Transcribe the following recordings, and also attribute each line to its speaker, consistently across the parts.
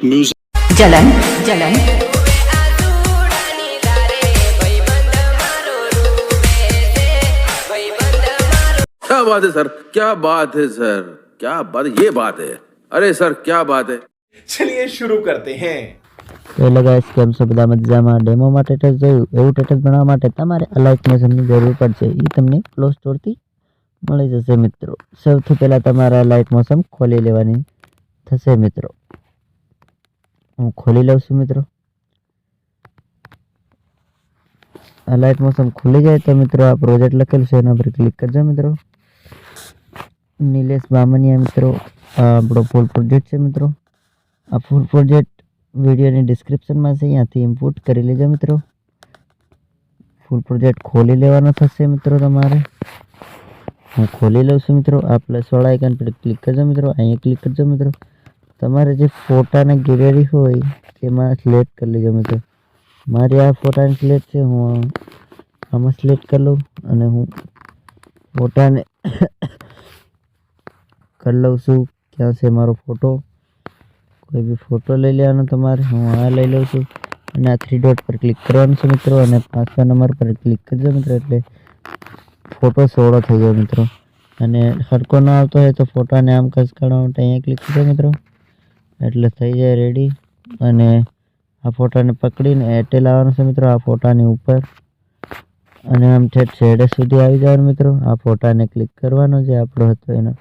Speaker 1: जलन जलन
Speaker 2: क्या बात है सर, क्या बात है सर, क्या बात, ये बात है। अरे सर क्या बात है।
Speaker 3: चलिए शुरू करते हैं।
Speaker 4: પહેલા ગાઈસ કેમ છો બધા મજામાં? ડેમો માટે ટેસ્ટ જોયું એવું ટેસ્ટ બનાવવા માટે તમારે અલાઇટ મોશનની જરૂર પડશે. એ તમને પ્લે સ્ટોરથી મળી જશે મિત્રો. સૌથી પહેલાં તમારે અલાઇટ મોશન ખોલી લેવાની થશે મિત્રો. હું ખોલી લઉં છું મિત્રો. અલાઇટ મોશન ખુલી જાય તો મિત્રો આ પ્રોજેક્ટ લખેલું છે એના પર ક્લિક કરજો મિત્રો. નિલેશ બામણિયા મિત્રો આ આપણો ફૂલ પ્રોજેક્ટ છે મિત્રો. આ ફૂલ પ્રોજેક્ટ વિડીયોની ડિસ્ક્રિપ્શનમાં છે, અહીંયાથી ઇમ્પોર્ટ કરી લેજો મિત્રો. ફૂલ પ્રોજેક્ટ ખોલી લેવાનો થશે મિત્રો તમારે. હું ખોલી લઉં છું મિત્રો. આ પ્લસવાળા આઇકન પર ક્લિક કરજો મિત્રો. અહીંયા ક્લિક કરજો મિત્રો. તમારે જે ફોટાને ગેલેરી હોય તેમાં સિલેક્ટ કરી લેજો મિત્રો. મારી આ ફોટાને સિલેક્ટ છે, હું આમાં સિલેક્ટ કરી લઉં અને હું ફોટાને કરી લઉં છું. ક્યાં છે મારો ફોટો? કોઈ બી ફોટો લઈ લેવાનો તમારે. હું આ લઈ લઉં છું અને આ 3 ડોટ પર ક્લિક કરવાનું છે મિત્રો અને 5મા નંબર પર ક્લિક કરજો મિત્રો. એટલે ફોટો સોળો થઈ જાય મિત્રો. અને સરખો ન આવતો હોય તો ફોટાને આમ ખસકાડવા માટે અહીંયા ક્લિક કરજો મિત્રો. એટલે થઈ જાય રેડી. અને આ ફોટાને પકડીને એટે લાવવાનો છે મિત્રો આ ફોટાની ઉપર અને આમ ઠેઠ શેડે સુધી આવી જવાનું મિત્રો. આ ફોટાને ક્લિક કરવાનો જે આપણો હતો એનો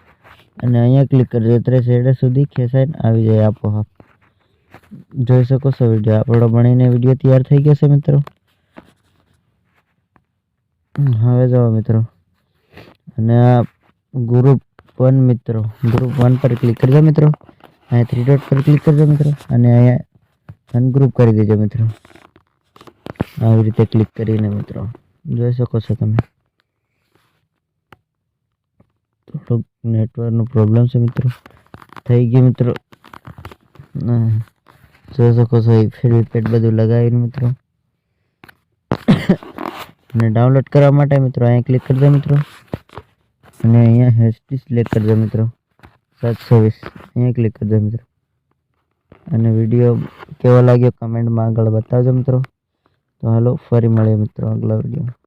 Speaker 4: અને અહીંયા ક્લિક કરજો એટલે શેડે સુધી ખેંચાઈને આવી જાય આપોઆપ. જોઈ શકો છો વિડીયો આપણો બનીને વિડીયો તૈયાર થઈ ગયો છે મિત્રો. હવે જાઓ મિત્રો અને આ ગ્રુપ 1 મિત્રો, ગ્રુપ 1 પર ક્લિક કરજો મિત્રો. અહીંયા 3 ડોટ પર ક્લિક કરજો મિત્રો અને અહીંયા અનગ્રુપ કરી દેજો મિત્રો. આવી રીતે ક્લિક કરીને મિત્રો જોઈ શકો છો તમે. થોડુંક નેટવર્કનો પ્રોબ્લેમ છે મિત્રો. થઈ ગયું મિત્રો. જોઈ શકો છો ફિલ્પેટ બધું લગાવીને મિત્રો. અને ડાઉનલોડ કરવા માટે મિત્રો અહીંયા ક્લિક કરજો મિત્રો અને અહીંયા HD સિલેક્ટ કરજો મિત્રો 720. અહીંયા ક્લિક કરજો મિત્રો. અને વિડીયો કેવો લાગ્યો કમેન્ટમાં આગળ બતાવજો મિત્રો. તો હાલો ફરી મળીએ મિત્રો આગલા વિડીયો.